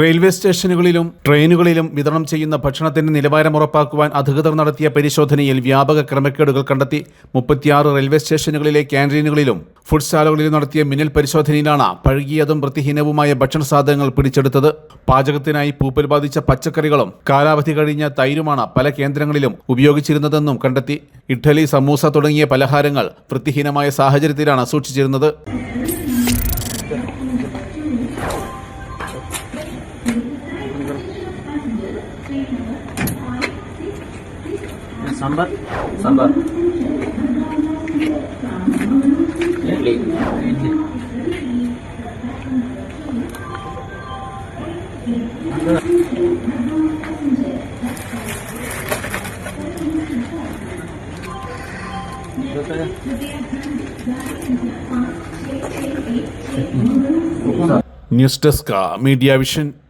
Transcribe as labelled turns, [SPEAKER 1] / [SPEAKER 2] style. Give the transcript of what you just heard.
[SPEAKER 1] Railway സ്റ്റേഷനുകളിലും ട്രെയിനുകളിലും വിതരണം ചെയ്യുന്ന ഭക്ഷണത്തിന്റെ നിലവാരം ഉറപ്പാക്കുവാൻ അധികൃതർ നടത്തിയ പരിശോധനയിൽ വ്യാപക ക്രമക്കേടുകൾ കണ്ടെത്തി. 36 റെയിൽവേ സ്റ്റേഷനുകളിലെ ക്യാന്റീനുകളിലും ഫുഡ് സ്റ്റാളുകളിലും നടത്തിയ മിന്നൽ പരിശോധനയിലാണ് പഴകിയതും വൃത്തിഹീനവുമായ ഭക്ഷണ സാധനങ്ങൾ പിടിച്ചെടുത്തത്. പാചകത്തിനായി പൂപ്പൽ ബാധിച്ച പച്ചക്കറികളും കാലാവധി കഴിഞ്ഞ തൈരുമാണ് പല കേന്ദ്രങ്ങളിലും ഉപയോഗിച്ചിരുന്നതെന്നും കണ്ടെത്തി. ഇഡ്ഡലി, സമൂസ തുടങ്ങിയ പലഹാരങ്ങൾ വൃത്തിഹീനമായ സാഹചര്യത്തിലാണ് സൂക്ഷിച്ചിരുന്നത്.
[SPEAKER 2] Sambar sambar idli
[SPEAKER 1] news desk media vision.